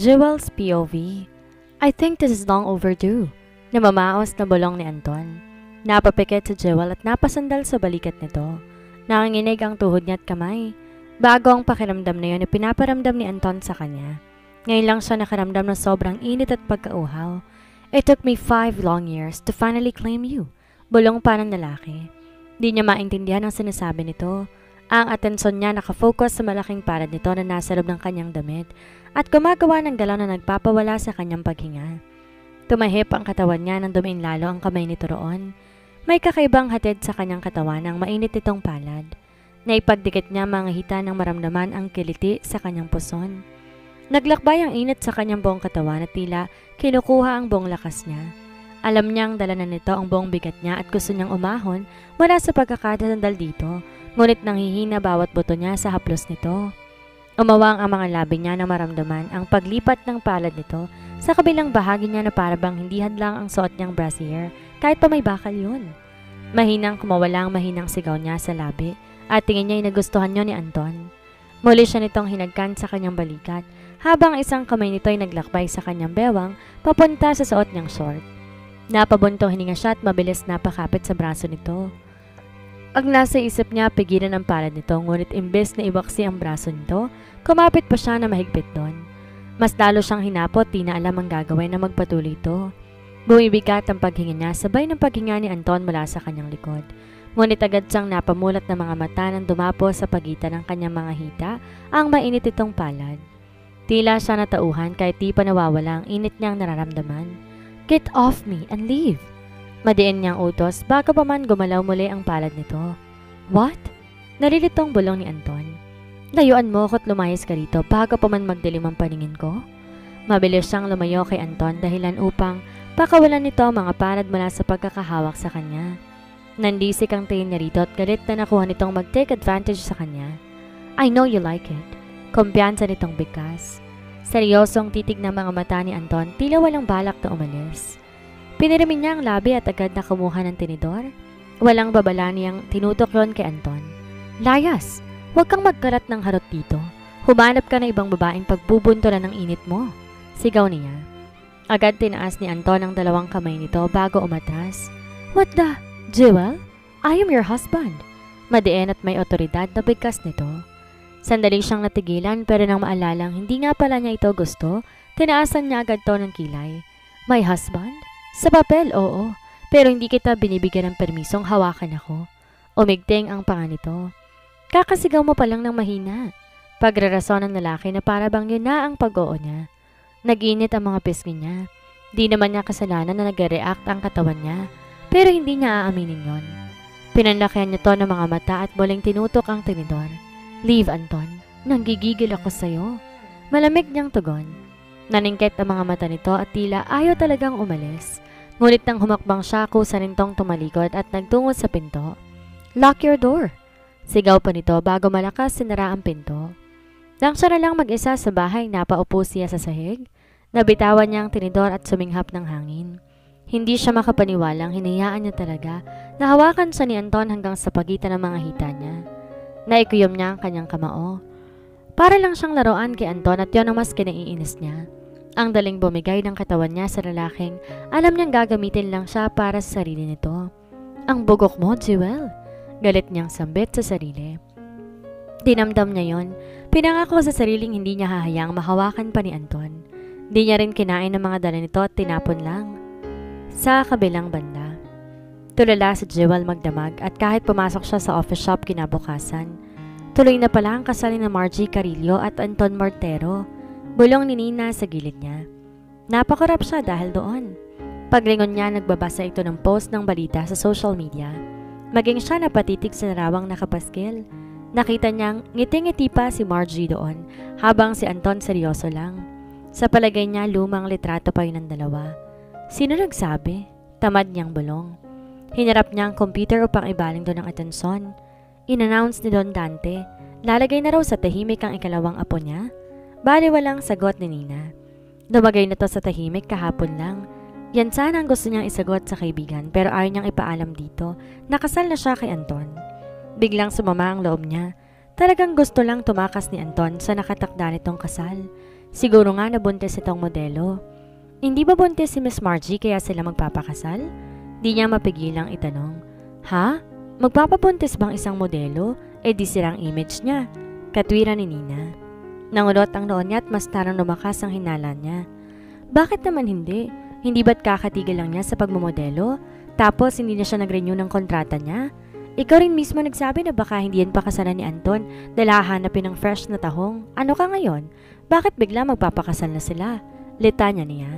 Jewel's POV. I think this is long overdue. Namamaos na bulong ni Anton. Napapikit si Jewel at napasandal sa balikat nito. Nanginginig ang tuhod niya at kamay. Bago ang pakiramdam na yun, pinaparamdam ni Anton sa kanya. Ngayon lang siya nakaramdam ng sobrang init at pagkauhaw. It took me 5 long years to finally claim you. Bulong pa ng lalaki. Di niya maintindihan ang sinasabi nito. Ang atensyon niya nakafocus sa malaking palad nito na nasa loob ng kanyang damit at gumagawa ng galaw na nagpapawala sa kanyang paghinga. Tumahip ang katawan niya nang dumain lalo ang kamay nito roon. May kakaibang hatid sa kanyang katawan ang mainit itong palad. Naipagdikit niya mga hita ng maramdaman ang kiliti sa kanyang puson. Naglakbay ang init sa kanyang buong katawan at tila kinukuha ang buong lakas niya. Alam niyang dala na nito ang buong bigat niya at gusto niyang umahon mula sa pagkakadasandal dito, ngunit nanghihina bawat buto niya sa haplos nito. Umawang ang mga labi niya na maramdaman ang paglipat ng palad nito sa kabilang bahagi niya na parabang hindi hadlang ang suot niyang brassiere kahit pa may bakal yun. Mahinang kumawala ang mahinang sigaw niya sa labi at tingin niya ay nagustuhan niyo ni Anton. Muli siya nitong hinagkan sa kanyang balikat habang isang kamay nito ay naglakbay sa kanyang bewang papunta sa suot niyang short. Napabuntong hininga siya at mabilis napakapit sa braso nito. Ang nasa isip niya pigilan ang palad nito ngunit imbes na iwaksi ang braso nito, kumapit pa siya na mahigpit doon. Mas lalo siyang hinapot, di na alam ang gagawin na magpatuloy ito. Bumibigat ang paghinga niya sabay ng paghinga ni Anton mula sa kanyang likod. Ngunit agad siyang napamulat ng mga mata nang dumapo sa pagitan ng kanyang mga hita ang mainit itong palad. Tila siya natauhan kahit di pa nawawala ang init niyang nararamdaman. Get off me and leave! Madiin niyang utos bago pa man gumalaw muli ang palad nito. What? Nalilitong bulong ni Anton. Layuan mo ko't lumayas ka rito bago pa man magdilim ang paningin ko. Mabilis siyang lumayo kay Anton dahilan upang pakawalan nito ang mga palad mula sa pagkakahawak sa kanya. Nandisik ang tingin niya rito at galit na nakuha nitong mag-take advantage sa kanya. I know you like it. Kumpiyansa nitong bigkas. Seryosong titig ng mga mata ni Anton, tila walang balak na umalis. Pinirami niya ang labi at agad na kumuha ng tinidor. Walang babala niyang tinutok yon kay Anton. Layas! Huwag kang magkalat ng harot dito. Humanap ka na ibang babaeng pagbubuntulan ng init mo. Sigaw niya. Agad tinaas ni Anton ang dalawang kamay nito bago umatras. What the? Jewel? I am your husband. Madiin at may otoridad na bigkas nito. Sandali siyang natigilan pero nang maalalang hindi nga pala niya ito gusto, tinaasan niya agad to ng kilay. My husband? Sa papel, oo. Pero hindi kita binibigyan ng permisong hawakan ako. Umigting ang panga nito. Kakasigaw mo pa lang ng mahina. Pagrarason ng lalaki na para bang yun na ang pag-oo niya. Nag-init ang mga pisngi niya. Di naman niya kasalanan na nag-react ang katawan niya. Pero hindi niya aaminin yon. Pinanlakihan niya to ng mga mata at muling tinutok ang tinidor. Leave, Anton. Nanggigigil ako sa'yo. Malamig niyang tugon. Naningkit ang mga mata nito at tila ayaw talagang umalis. Ngunit nang humakbang siya, kusa nitong tumalikod at nagtungo sa pinto. Lock your door. Sigaw pa nito bago malakas sinara ang pinto. Nang siya na lang mag-isa sa bahay, napaupo siya sa sahig. Nabitawan niya ang tinidor at suminghap ng hangin. Hindi siya makapaniwalang hinayaan niya talaga na hawakan siya ni Anton hanggang sa pagitan ng mga hita niya. Naikuyom niya ang kanyang kamao. Para lang siyang laruan kay Anton at yun ang mas kinaiinis niya. Ang daling bumigay ng katawan niya sa lalaking alam niyang gagamitin lang siya para sa sarili nito. Ang bugok mo, Jewel. Galit niyang sambit sa sarili. Dinamdam niya yon. Pinangako sa sariling hindi niya hahayaang mahawakan pa ni Anton. Di niya rin kinain ng mga dala nito at tinapon lang. Sa kabilang banda, tulala si Jewel magdamag at kahit pumasok siya sa office shop kinabukasan, tuloy na pala ang kasal ni Margie Carillo at Anton Mortero. Bulong ni Nina sa gilid niya. Napakurap siya dahil doon. Paglingon niya, nagbabasa ito ng post ng balita sa social media. Maging siya napatitig sa larawang nakapaskil. Nakita niyang ngiti-ngiti pa si Margie doon habang si Anton seryoso lang. Sa palagay niya, lumang litrato pa yun ng dalawa. Sino nagsabi? Tamad niyang bulong. Hinarap niya ang computer upang ibaling doon ang atensyon. In-announce ni Don Dante, lalagay na raw sa tahimik ang ikalawang apo niya. Bali walang sagot ni Nina. Lumagay na to sa tahimik kahapon lang. Yan sana ang gusto niyang isagot sa kaibigan pero ayaw niyang ipaalam dito. Nakasal na siya kay Anton. Biglang sumama ang loob niya. Talagang gusto lang tumakas ni Anton sa nakatakda nitong kasal. Siguro nga nabuntis itong modelo. Hindi ba buntis si Miss Margie kaya sila magpapakasal? Di niya mapigilang itanong. Ha? Magpapabuntis bang isang modelo? Di sirang image niya. Katwiran ni Nina. Nangulot ang noon niya at mas tarang lumakas ang hinala niya. Bakit naman hindi? Hindi ba't kakatigil lang niya sa pagmamodelo? Tapos hindi na siya nag-renew ng kontrata niya? Ikaw rin mismo nagsabi na baka hindi yan pakasalan ni Anton dahil hahanapin ng fresh na tahong. Ano ka ngayon? Bakit bigla magpapakasal na sila? Litanya niya.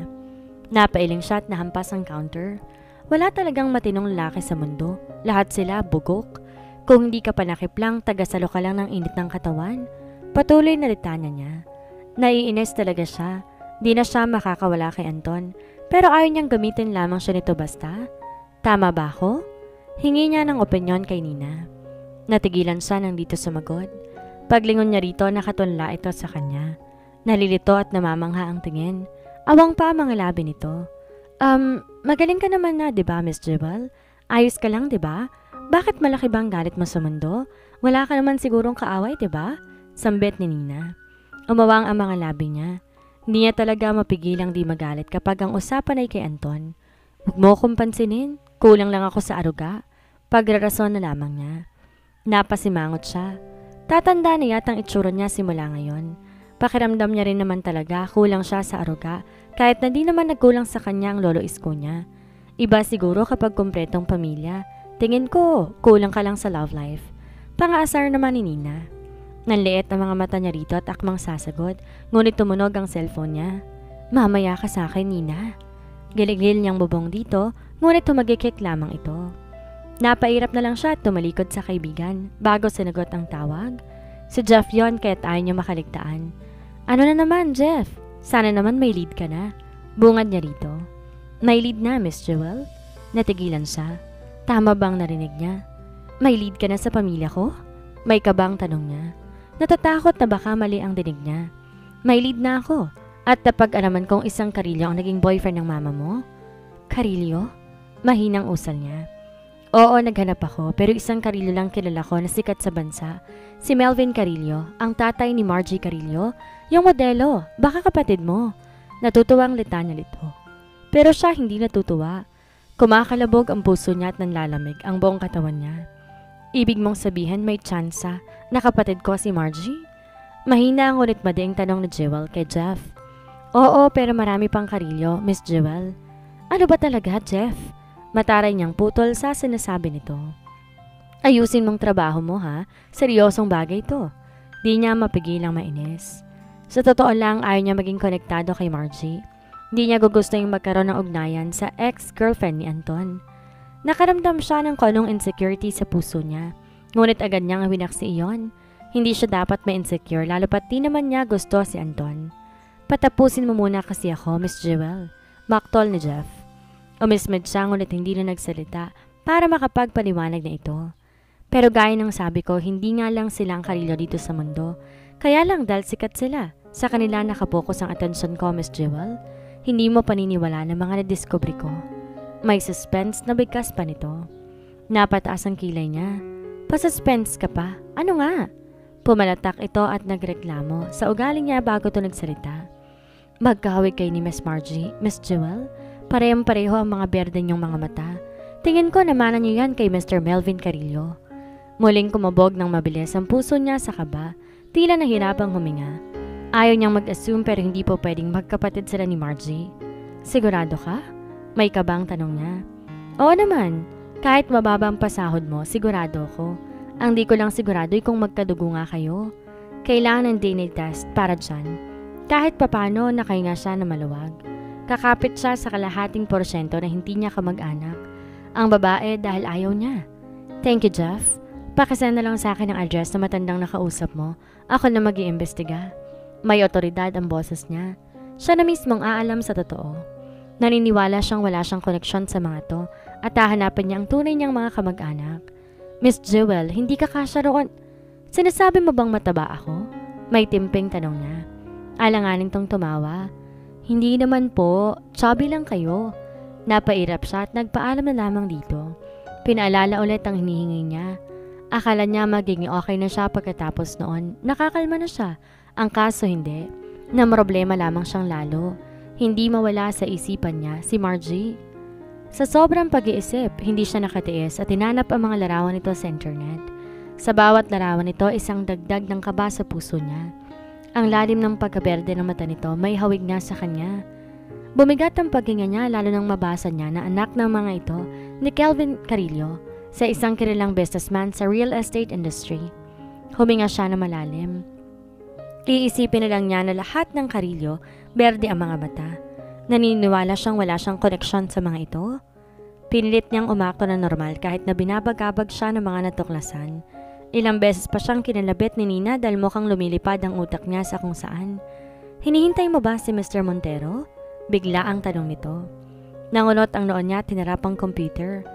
Napailing siya at nahampas ang counter. Wala talagang matinong lalaki sa mundo. Lahat sila bugok. Kung hindi ka panakiplang, tagasalo ka lang ng init ng katawan. Patuloy na litanya niya. Naiinis talaga siya. Di na siya makakawala kay Anton. Pero ayaw niyang gamitin lamang siya nito basta. Tama ba ako? Hingi niya ng opinyon kay Nina. Natigilan siya nang dito sumagot. Paglingon niya rito, nakatunla ito sa kanya. Nalilito at namamangha ang tingin. Awang pa ang mga labi nito. Magaling ka naman na, diba, Miss Jewel? Ayos ka lang, diba? Bakit malaki bang galit mo sa mundo? Wala ka naman sigurong kaaway, diba? Sambit ni Nina. Umawang ang mga labi niya. Hindi niya talaga mapigilang di magalit kapag ang usapan ay kay Anton. Huwag mo akong pansinin. Kulang lang ako sa aruga. Pagrarason na lamang niya. Napasimangot siya. Tatanda na yatang itsura niya simula ngayon. Pakiramdam niya rin naman talaga kulang siya sa aruga kahit na di naman nagkulang sa kanya ang lolo isko niya. Iba siguro kapag kumpletong pamilya. Tingin ko, kulang ka lang sa love life. Pangaasar naman ni Nina. Nanliit ang mga mata niya rito at akmang sasagot, ngunit tumunog ang cellphone niya. Mamaya ka sa akin, Nina. Giligil niyang bubong dito, ngunit tumagikik lamang ito. Napairap na lang siya at tumalikod sa kaibigan bago sinagot ang tawag. Si Jeff yon kaya't ayaw niya makaligtaan. Ano na naman, Jeff? Sana naman may lead ka na. Bungad niya rito. May lead na, Miss Jewel? Natigilan siya. Tama bang narinig niya? May lead ka na sa pamilya ko? May kabang tanong niya. Natatakot na baka mali ang dinig niya. May lead na ako. At napag-alaman kong isang Carillo ang naging boyfriend ng mama mo? Carillo? Mahinang usal niya. Oo, naghanap ako pero isang Carillo lang kilala ko na sikat sa bansa. Si Melvin Carillo, ang tatay ni Margie Carillo. Yung modelo, baka kapatid mo. Natutuwang litanya nito. Pero siya hindi natutuwa. Kumakalabog ang puso niya at nanlalamig ang buong katawan niya. Ibig mong sabihin may tsansa na kapatid ko si Margie? Mahina ngunit madaing tanong ni Jewel kay Jeff. Oo, pero marami pang Carillo, Miss Jewel. Ano ba talaga, Jeff? Mataray niyang putol sa sinasabi nito. Ayusin mong trabaho mo, ha? Seryosong bagay to. Di niya mapigilang mainis. Sa totoo lang, ayaw niya maging konektado kay Margie. Di niya gusto yung magkaroon ng ugnayan sa ex-girlfriend ni Anton. Nakaramdam siya ng konong insecurity sa puso niya. Ngunit agad niyang winaksi iyon. Hindi siya dapat ma-insecure lalo pat di naman niya gusto si Anton. Patapusin mo muna kasi ako, Miss Jewel. Maktol ni Jeff. Umismid siya ngunit hindi na nagsalita para makapagpaliwanag na ito. Pero gaya ng sabi ko, hindi nga lang sila ang Carillo dito sa mundo. Kaya lang dahil sikat sila. Sa kanila nakapokus ang atensyon ko, Miss Jewel. Hindi mo paniniwala ng mga nadiscovery ko. May suspense na bigkas pa nito. Napataas ang kilay niya. Pa-suspense ka pa? Ano nga? Pumalatak ito at nagreklamo sa ugali niya bago ito nagsalita. Magkahawig kay ni Miss Margie, Miss Jewel. Parehong-pareho ang mga berde niyong mga mata. Tingin ko namanan niyo yan kay Mr. Melvin Carillo. Muling kumabog ng mabilis ang puso niya sa kaba. Tila nahirapang huminga. Ayaw niyang mag-assume pero hindi po pwedeng magkapatid sila ni Margie. Sigurado ka? May kabang tanong niya. Oo naman. Kahit mababa ang pasahod mo, sigurado ako. Ang di ko lang sigurado ay kung magkadugo nga kayo. Kailangan ng DNA test para dyan. Kahit papano, nakahinga siya na maluwag. Kakapit siya sa kalahating porsyento na hindi niya kamag-anak. Ang babae dahil ayaw niya. Thank you, Jeff. Pakisend na lang sa akin ang address na matandang nakausap mo. Ako na mag-iimbestiga. May otoridad ang boses niya. Siya na mismong aalam sa totoo. Naniniwala siyang wala siyang koneksyon sa mga to at hahanapin niya ang tunay niyang mga kamag-anak. Miss Jewel, hindi ka kasya roon. Sinasabi mo bang mataba ako? May timping tanong niya. Alanganin tong tumawa. Hindi naman po, chubby lang kayo. Napairap siya at nagpaalam na lamang dito. Pinaalala ulit ang hinihingi niya. Akala niya magiging okay na siya pagkatapos noon. Nakakalma na siya. Ang kaso hindi. Namroblema lamang siyang lalo. Hindi mawala sa isipan niya si Margie. Sa sobrang pag-iisip, hindi siya nakatiis at hinanap ang mga larawan nito sa internet. Sa bawat larawan nito, isang dagdag ng kaba sa puso niya. Ang lalim ng pagkaberde ng mata nito may hawig na sa kanya. Bumigat ang paghinga niya lalo nang mabasa niya na anak ng mga ito ni Kelvin Carillo sa isang kilalang businessman sa real estate industry. Huminga siya na malalim. Iisipin na lang niya na lahat ng Carillo, berde ang mga mata. Naniniwala siyang wala siyang koneksyon sa mga ito. Pinilit niyang umakto na normal kahit na binabagabag siya ng mga natuklasan. Ilang beses pa siyang kinalabit ni Nina dahil mukhang lumilipad ang utak niya sa kung saan. Hinihintay mo ba si Mr. Montero? Bigla ang tanong nito. Nangunot ang noon niya at tinarap ang computer.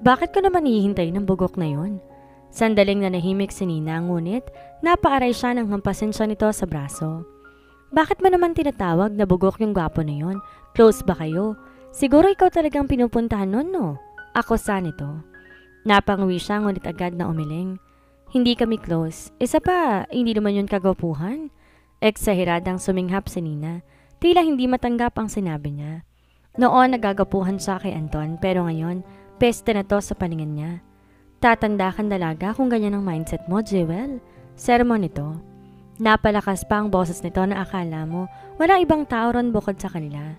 Bakit ko naman hihintay ng bugok na yon? Sandaling nanahimik si Nina ngunit napaaray siya nang hampasin siya nito sa braso. Bakit mo naman tinatawag na bugok yung gwapo na yon? Close ba kayo? Siguro ikaw talagang pinupuntahan nun, no? Ako sa nito. Napangwi siya ngunit agad na umiling. Hindi kami close. Isa pa, hindi naman yun kagwapuhan. Eksahiradang suminghap si Nina. Tila hindi matanggap ang sinabi niya. Noon nagagapuhan siya kay Anton pero ngayon, peste na to sa paningin niya. Tatanda kang dalaga kung ganyan ang mindset mo, Jewel. Sermon nito. Napalakas pa ang boses nito na akala mo walang ibang tao ron bukod sa kanila.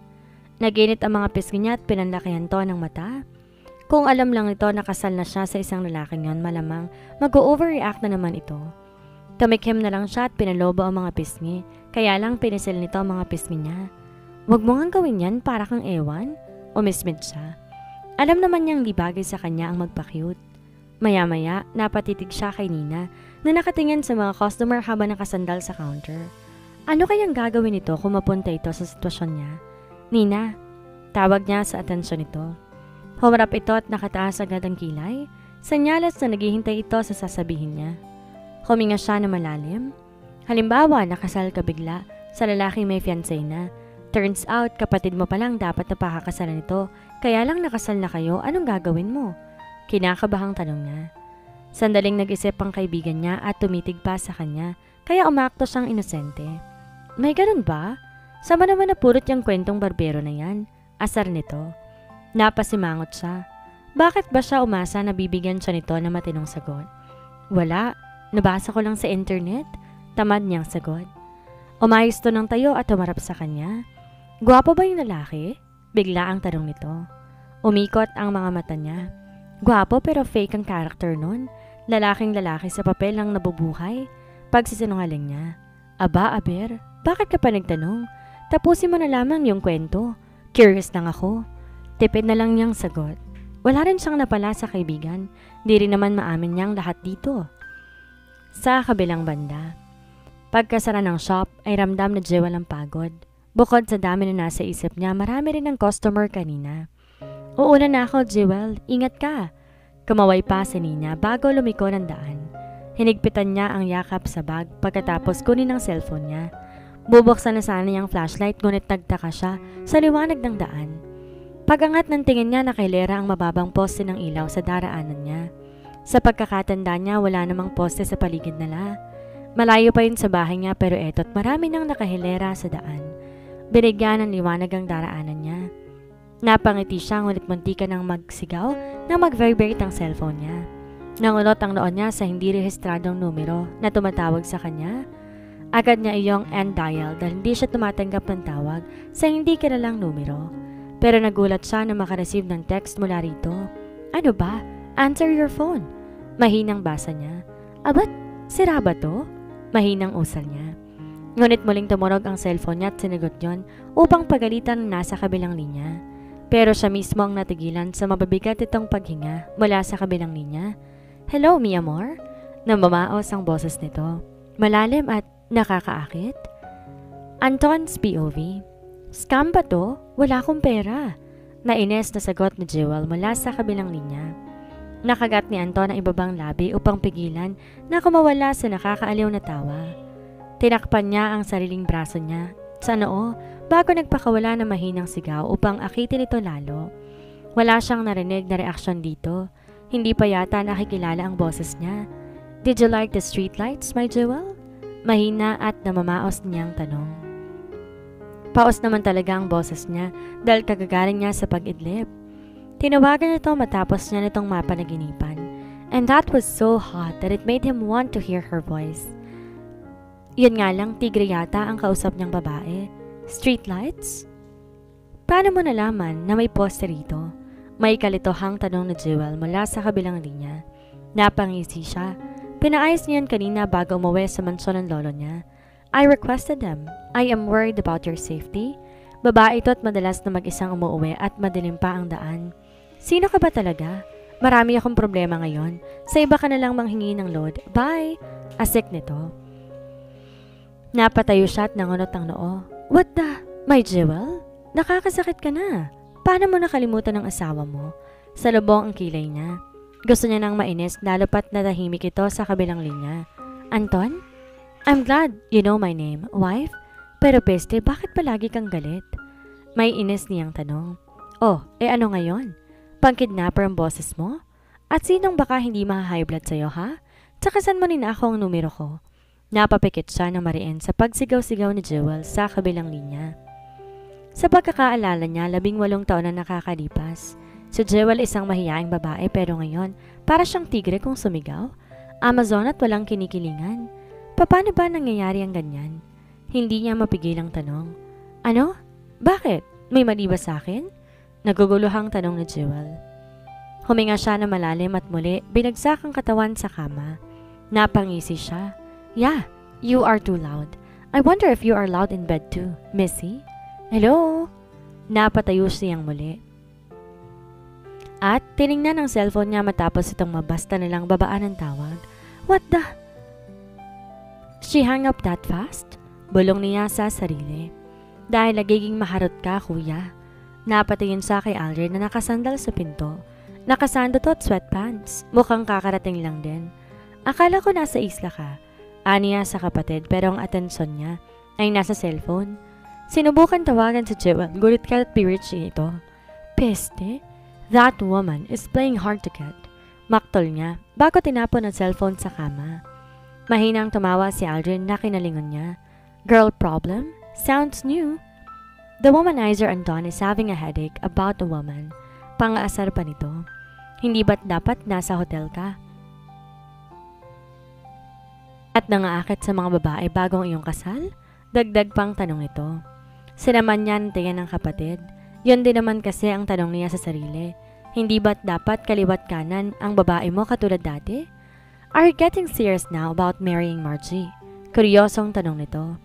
Naginit ang mga pisngi niya at pinanlakihan to ng mata. Kung alam lang nito na kasal na siya sa isang lalaking yon, malamang mag-overreact na naman ito. Tumikim na lang siya at pinalobo ang mga pisngi, kaya lang pinisil nito ang mga pisngi niya. Huwag mo ngang gawin yan para kang ewan, umismid siya. Alam naman niyang di bagay sa kanya ang magpa-cute. Maya-maya, napatitig siya kay Nina na nakatingin sa mga customer habang nakasandal sa counter. Ano kayang gagawin nito kung mapunta ito sa sitwasyon niya? Nina, tawag niya sa atensyon nito. Humarap ito at nakataas agad ang kilay, sanyalas na naghihintay ito sa sasabihin niya. Huminga siya na malalim. Halimbawa, nakasal ka bigla sa lalaking may fiancé na. Turns out, kapatid mo palang dapat na pakakasalan nito, kaya lang nakasal na kayo, anong gagawin mo? Kinakabahang tanong niya. Sandaling nag-isip ang kaibigan niya at tumitig pa sa kanya, kaya umakto siyang inosente. May ganun ba? Sama naman napulot yung kwentong barbero na yan. Asar nito. Napasimangot siya. Bakit ba siya umasa na bibigyan siya nito na matinong sagot? Wala. Nabasa ko lang sa internet. Tamad niyang sagot. Umayos to ng tayo at humarap sa kanya. Gwapo ba yung lalaki? Bigla ang tanong nito. Umikot ang mga mata niya. Gwapo pero fake ang karakter nun. Lalaking lalaki sa papel lang nabubuhay. Pagsisinungaling niya. Aba, Aber, bakit ka pa nagtanong? Tapusin mo na lamang yung kwento. Curious lang ako. Tipid na lang niyang sagot. Wala rin siyang napala sa kaibigan. Di rin naman maamin niyang lahat dito. Sa kabilang banda. Pagkasara ng shop ay ramdam na Jewel ang pagod. Bukod sa dami na nasa isip niya, marami rin ang customer kanina. Uuna na ako, Jewel. Ingat ka. Kumaway pa si Nina bago lumiko ng daan. Hinigpitan niya ang yakap sa bag pagkatapos kunin ang cellphone niya. Bubuksan na sana niyang flashlight ngunit nagtaka siya sa liwanag ng daan. Pagangat ng tingin niya nakahilera ang mababang poste ng ilaw sa daraanan niya. Sa pagkakatanda niya wala namang poste sa paligid nila. Malayo pa yun sa bahay niya pero eto't marami nang nakahilera sa daan. Binigyan ng liwanag ang daraanan niya. Napangiti siya ngunit muntikan ng magsigaw nang mag-vibrate ang cellphone niya. Nangunot ang noon niya sa hindi rehistradong numero na tumatawag sa kanya. Agad niya iyong end dial dahil hindi siya tumatanggap ng tawag sa hindi kilalang numero. Pero nagulat siya na makareceive ng text mula rito. Ano ba? Answer your phone. Mahinang basa niya. Abat, sira ba to? Mahinang usal niya. Ngunit muling tumurog ang cellphone niya at sinagot yon upang pagalitan ng nasa kabilang linya. Pero siya mismo ang natigilan sa mababigat itong paghinga mula sa kabilang linya. Hello, mi amor? Namamaos ang boses nito. Malalim at nakakaakit. Anton's POV. Scam ba to? Wala akong pera. Nainis na sagot ni Jewel mula sa kabilang linya. Nakagat ni Anton ang ibabang labi upang pigilan na kumawala sa nakakaaliw na tawa. Tinakpan niya ang sariling braso niya sa noo bago nagpakawala ng mahinang sigaw upang akitin ito lalo. Wala siyang narinig na reaksyon dito. Hindi pa yata nakikilala ang boses niya. Did you like the streetlights, my Jewel? Mahina at namamaos niyang tanong. Paos naman talaga ang boses niya dahil kagagaling niya sa pag-idlip. Tinawagan ito matapos niya nitong mapanaginipan. And that was so hot that it made him want to hear her voice. Yun nga lang, tigre yata ang kausap niyang babae. Streetlights? Paano mo nalaman na may poste rito? May kalitohang tanong ni Jewel mula sa kabilang linya. Napangisi siya. Pinaayos niyan kanina bago umuwi sa mansyon ng lolo niya. I requested them. I am worried about your safety. Babae ito at madalas na mag-isang umuwi at madilim pa ang daan. Sino ka ba talaga? Marami akong problema ngayon. Sa iba ka na lang manghingi ng load. Bye! Asik nito. Napatayo siya at nangunot ang noo. What the? My Jewel? Nakakasakit ka na. Paano mo nakalimutan ng asawa mo? Sa lubong ang kilay niya. Gusto niya nang mainis lalo pat natahimik ito sa kabilang linya. Anton? I'm glad you know my name, wife. Pero beste, bakit palagi kang galit? May inis niyang tanong. Oh, ano ngayon? Pang-kidnapper ang boses mo? At sinong baka hindi ma-high blood sa'yo, ha? Tsaka saan mo ninako ang numero ko? Napapikit siya ng mariin sa pagsigaw-sigaw ni Jewel sa kabilang linya. Sa pagkakaalala niya, 18 taon na nakakalipas. Si Jewel isang mahiyaing babae pero ngayon, para siyang tigre kung sumigaw. Amazon at walang kinikilingan. Paano ba nangyayari ang ganyan? Hindi niya mapigil ang tanong. Ano? Bakit? May mali ba sa akin? Naguguluhang tanong ni Jewel. Huminga siya na malalim at muli binagsak ang katawan sa kama. Napangisi siya. Yeah, you are too loud. I wonder if you are loud in bed too, Missy? Hello? Napatayo siyang muli. At tiningnan ang cellphone niya matapos itong mabasta nilang babaan ng tawag. What the? She hung up that fast? Bulong niya sa sarili. Dahil nagiging maharot ka, kuya. Napatingin siya kay Aldrin na nakasandal sa pinto. Nakasando to at sweatpants. Mukhang kakarating lang din. Akala ko nasa isla ka. Aniya sa kapatid pero ang atensyon niya ay nasa cellphone. Sinubukan tawagan si Jewel, gulit ka at be-reach ito. Peste? That woman is playing hard to get. Maktol niya bago tinapon ang cellphone sa kama. Mahinang tumawa si Aldrin na kinalingon niya. Girl problem? Sounds new. The womanizer Anton is having a headache about a woman. Pang-aasar pa nito. Hindi ba't dapat nasa hotel ka? At nangaakit sa mga babae bagong iyong kasal? Dagdag pang tanong ito. Sinaman niya ng tingin ng kapatid. Yun din naman kasi ang tanong niya sa sarili. Hindi ba't dapat kaliwat kanan ang babae mo katulad dati? Are you getting serious now about marrying Margie? Kuryosong tanong nito.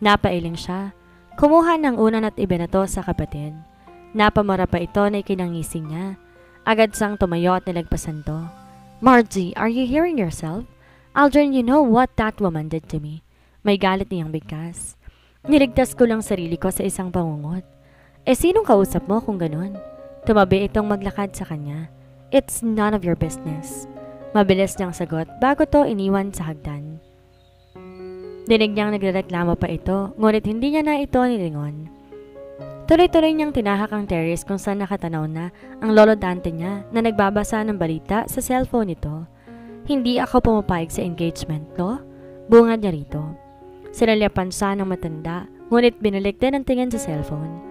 Napailing siya. Kumuha ng unan at ibinato sa kapatid. Napamara pa ito na ikinangising niya. Agad sang tumayo at nilagpasan to. Margie, are you hearing yourself? Aldrin, you know what that woman did to me. May galit niyang bigkas. Niligtas ko lang sarili ko sa isang pangungot. Sinong kausap mo kung ganun? Tumabi itong maglakad sa kanya. It's none of your business. Mabilis niyang sagot bago to iniwan sa hagdan. Dinig niyang nagrereklamo pa ito, ngunit hindi niya na ito nilingon. Tuloy-tuloy niyang tinahak ang terrace kung saan nakatanaw na ang lolo Dante niya na nagbabasa ng balita sa cellphone nito. Hindi ako pumapayag sa engagement, no? Bungad niya rito. Sinalyapan siya ng matanda, ngunit binalik din ang tingin sa cellphone.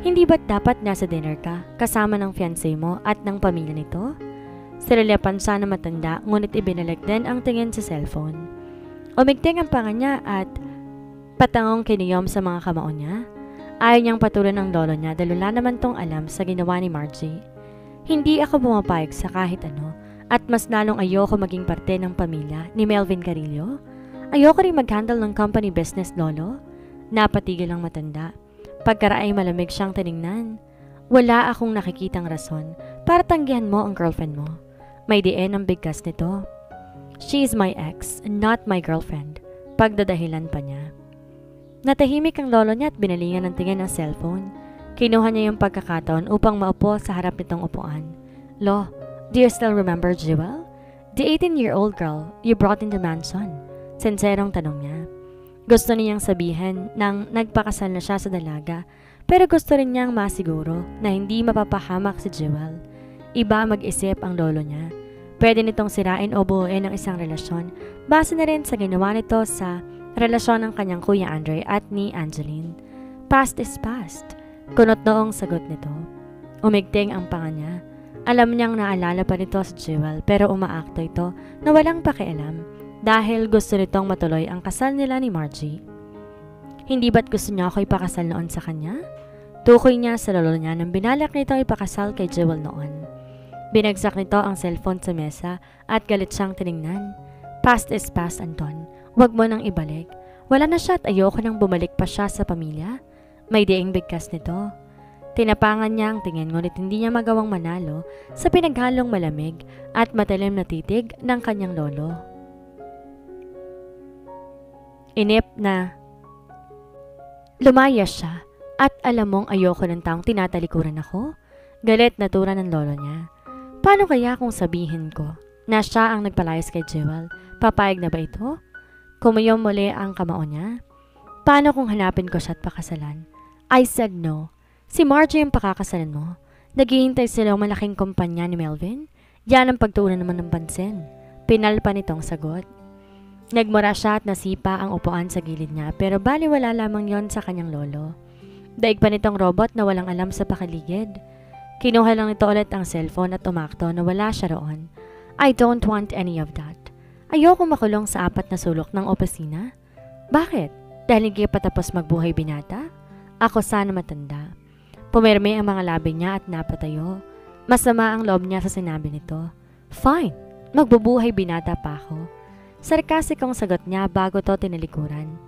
Hindi ba't dapat nasa dinner ka, kasama ng fiancé mo at ng pamilya nito? Sinalyapan siya ng matanda, ngunit ibinalik din ang tingin sa cellphone. Umigting ang panga niya at patangong kiniyom sa mga kamao niya. Ayaw niyang patuloy ng lolo niya dahil wala naman tong alam sa ginawa ni Margie. Hindi ako pumapayag sa kahit ano at mas lalong ayoko maging parte ng pamilya ni Melvin Carillo. Ayoko rin mag-handle ng company business, lolo. Napatigil ang matanda. Pagkaraay malamig siyang tiningnan. Wala akong nakikitang rason para tanggihan mo ang girlfriend mo. May diin ang bigkas nito. She is my ex, not my girlfriend. Pagdadahilan pa niya. Natahimik ang lolo niya at binalingan ng tingin ang cellphone. Kinuha niya yung pagkakataon upang maupo sa harap nitong upuan. Lo, do you still remember Jewel? The 18-year-old girl you brought in the mansion. Senserong tanong niya. Gusto niyang sabihin nang nagpakasal na siya sa dalaga, pero gusto rin niyang masiguro na hindi mapapahamak si Jewel. Iba mag-isip ang lolo niya. Pwede nitong sirain o buuin ang isang relasyon base na rin sa ginawa nito sa relasyon ng kanyang kuya Andre at ni Angeline. Past is past. Kunot noong sagot nito. Umigting ang panga niya. Alam niyang naalala pa nito si Jewel pero umaakto ito na walang pakialam dahil gusto nitong matuloy ang kasal nila ni Margie. Hindi ba't gusto niya ako ipakasal noon sa kanya? Tukoy niya sa lolo niya nang binalak nito ipakasal kay Jewel noon. Binagsak nito ang cellphone sa mesa at galit siyang tiningnan. Past is past, Anton. Huwag mo nang ibalik. Wala na siya at ayoko nang bumalik pa siya sa pamilya. May diing bigkas nito. Tinapangan niya ang tingin ngunit hindi niya magawang manalo sa pinaghalong malamig at matalim na titig ng kanyang lolo. Inip na lumayas siya at alam mong ayoko ng taong tinatalikuran ako. Galit na tura ng lolo niya. Paano kaya kung sabihin ko na siya ang nagpalayas kay Jewel? Papayag na ba ito? Kumuyom muli ang kamao niya. Paano kung hanapin ko siya at pakasalan? I said no. Si Margie ang pakakasalan mo. Naghihintay sila ang malaking kumpanya ni Melvin. Yan ang pagtuunan naman ng pansin. Pinalpa nitong sagot. Nagmura siya at nasipa ang upuan sa gilid niya pero baliwala lamang yon sa kanyang lolo. Daig pa nitong robot na walang alam sa pakiligid. Kinuha lang nito ulit ang cellphone at umakto na wala siya roon. I don't want any of that. Ayoko makulong sa 4 na sulok ng opisina. Bakit? Dahil hindi patapos magbuhay binata? Ako sana matanda. Pumirmi ang mga labi niya at napatayo. Masama ang loob niya sa sinabi nito. Fine, magbubuhay binata pa ako. Sarkasikong sagot niya bago to tinalikuran.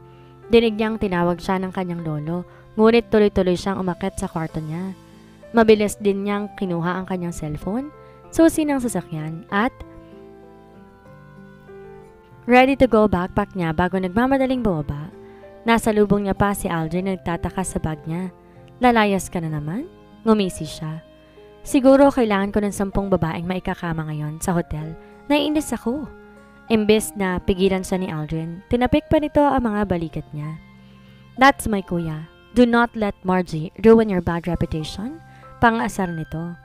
Dinig niyang tinawag siya ng kanyang lolo, ngunit tuloy-tuloy siyang umakyat sa kwarto niya. Mabilis din niyang kinuha ang kanyang cellphone, susi ng sasakyan at ready to go backpack niya bago nagmamadaling bumaba. Nasa lubong niya pa si Aldrin na nagtataka sa bag niya. Lalayas ka na naman? Ngumisi siya. Siguro kailangan ko ng 10 babaeng maikakama ngayon sa hotel. Naiinis ako. Imbes na pigilan siya ni Aldrin, tinapik pa nito ang mga balikat niya. That's my kuya. Do not let Margie ruin your bad reputation. Pang-asar nito.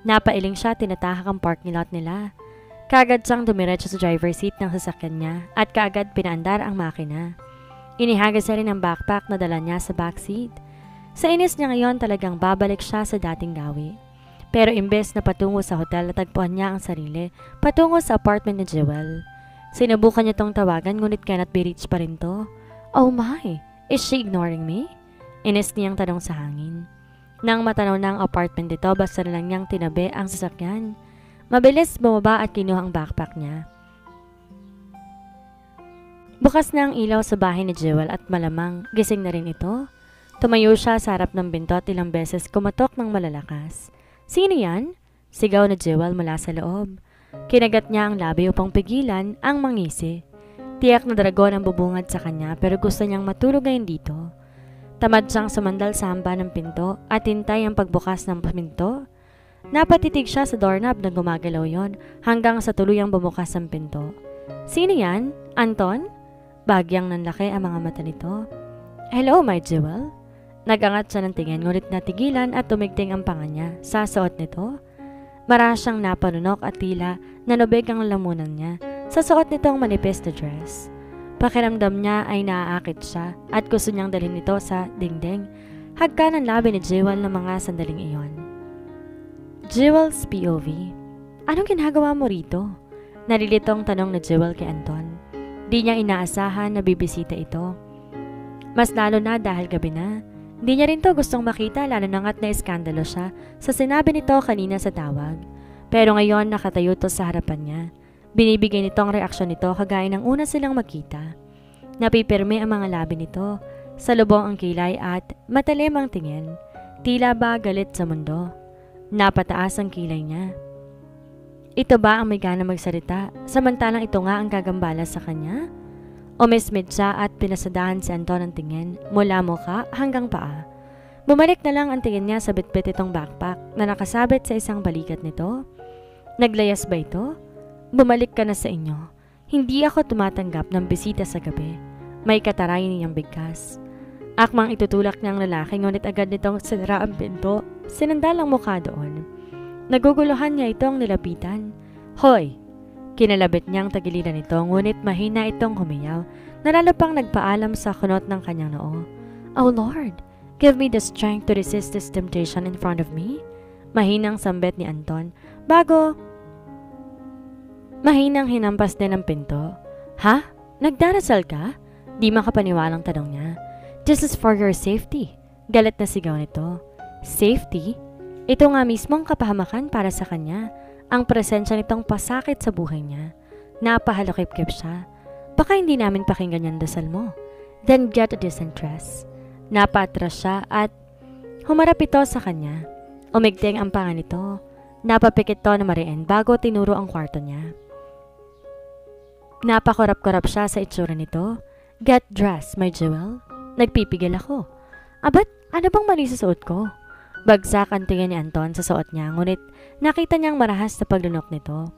Napailing siya tinatahak ang parking lot nila. Kaagad siyang dumiretso sa driver seat ng sasakyan niya at kaagad pinaandar ang makina. Inihagas niya rin ang backpack na dala niya sa backseat. Sa inis niya ngayon talagang babalik siya sa dating gawi. Pero imbes na patungo sa hotel natagpuan niya ang sarili patungo sa apartment ni Jewel. Sinubukan niya tong tawagan ngunit cannot be reached pa rin to. Oh my, is she ignoring me? Inis niyang tanong sa hangin. Nang matanaw na ang apartment nito basta na lang niyang tinabi ang sasakyan. Mabilis bumaba at kinuha ang backpack niya. Bukas na ang ilaw sa bahay ni Jewel at malamang gising na rin ito. Tumayo siya sa harap ng binto at ilang beses kumatok ng malalakas. Sino yan? Sigaw na Jewel mula sa loob. Kinagat niya ang labi upang pigilan ang mangisi. Tiyak na dragon ang bubungad sa kanya pero gusto niyang matulog ngayon dito. Tamad siyang sumandal sa hamba ng pinto at hintay ang pagbukas ng pinto. Napatitig siya sa doorknob na gumagalaw yon hanggang sa tuluyang bumukas ang pinto. Sino yan? Anton? Bagyang nanlaki ang mga mata nito. Hello, my Jewel. Nagangat siya ng tingin ngunit natigilan at tumigting ang panga niya sa suot nito. Marasyang napanunok at tila nanubig ang lamunan niya sa suot nitong manipis na dress. Pakiramdam niya ay naaakit siya at gusto niyang dalhin ito sa dingding. Hagka ng labi ni Jewel ng mga sandaling iyon. Jewel's POV. Anong ginagawa mo rito? Nalilitong tanong ni Jewel kay Anton. Di niya inaasahan na bibisita ito. Mas lalo na dahil gabi na. Di niya rin to gustong makita lalo na nga't na-iskandalo siya sa sinabi nito kanina sa tawag. Pero ngayon nakatayo to sa harapan niya. Binibigay nito ang reaksyon nito kagaya ng una silang magkita. Napipirme ang mga labi nito, sa lubong ang kilay at matalim ang tingin. Tila ba galit sa mundo. Napataas ang kilay niya. Ito ba ang may gana magsalita samantalang ito nga ang gagambala sa kanya? Umismid siya at pinasadahan si Anton ng tingin mula mukha hanggang paa. Bumalik na lang ang tingin niya sa bitbit itong backpack na nakasabit sa isang balikat nito. Naglayas ba ito? Bumalik ka na sa inyo. Hindi ako tumatanggap ng bisita sa gabi. May katarayan niyang bigkas. Akmang itutulak niyang lalaki ngunit agad nitong sinara ang pinto. Sinandal ang mukha doon. Naguguluhan niya itong nilapitan. Hoy! Kinalabit niyang tagiliran ito ngunit mahina itong humiyaw na lalo pang nagpaalam sa kunot ng kanyang noo. Oh Lord! Give me the strength to resist this temptation in front of me. Mahinang sambit ni Anton bago mahinang hinampas din ang pinto. Ha? Nagdarasal ka? Di makapaniwalang tanong niya. This is for your safety. Galit na sigaw nito. Safety? Ito nga mismong kapahamakan para sa kanya. Ang presensya nitong pasakit sa buhay niya. Napahalukip-kip siya. Baka hindi namin pakinggan yung dasal mo. Then get a decent dress. Napaatras siya at humarap ito sa kanya. Umigting ang panga nito. Napapikit to na mariin bago tinuro ang kwarto niya. Napakurap-kurap siya sa itsura nito. Get dressed, my jewel. Nagpipigil ako. Abat, ano bang mali sa suot ko? Bagsak ang tingin ni Anton sa suot niya, ngunit nakita niyang marahas na paglunok nito.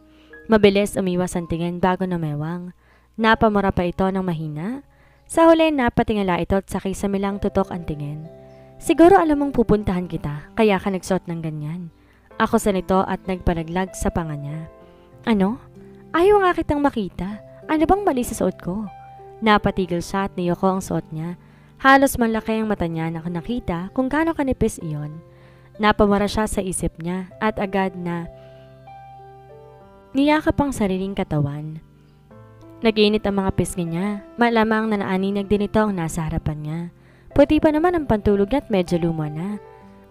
Mabilis umiwas ang tingin bago namewang. Napamura pa ito ng mahina. Sa huli, napatingala ito at sa kisamilang tutok ang tingin. Siguro alam mong pupuntahan kita, kaya ka nagsuot ng ganyan. Ako sa nito at nagpalaglag sa panga niya. Ano? Ayaw nga kitang makita. Ano bang mali sa suot ko? Napatigil siya at niyoko ang suot niya. Halos malaki ang mata niya na nakita kung gaano kanipis iyon. Napamura siya sa isip niya at agad na niyakap ang sariling katawan. Nag-init ang mga pisngi niya. Malamang na naaninag din ito ang nasa harapan niya. Puti pa naman ang pantulog niya at medyo luma na.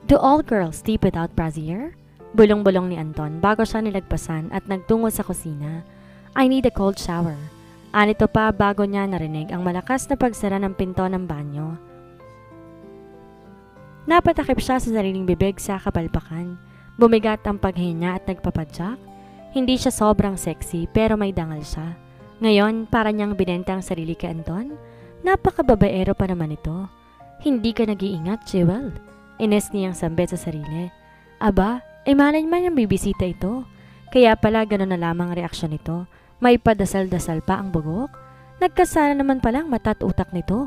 Do all girls sleep without brassiere? Bulong-bulong ni Anton bago siya nilagpasan at nagtungo sa kusina. I need a cold shower. Anito pa bago niya narinig ang malakas na pagsara ng pinto ng banyo. Napatakip siya sa sariling bibig sa kapalpakan. Bumigat ang paghinga at nagpapadyak. Hindi siya sobrang sexy pero may dangal siya. Ngayon, para niyang binenta ang sarili kay Anton. Napakababaero pa naman ito. Hindi ka nag-iingat, Jewel. Ines niyang sambit sa sarili. Aba, malay man yung bibisita ito. Kaya pala gano'n na lamang ang reaksyon nito. May padasal-dasal pa ang bugok. Nagkasala naman palang mata at utak nito.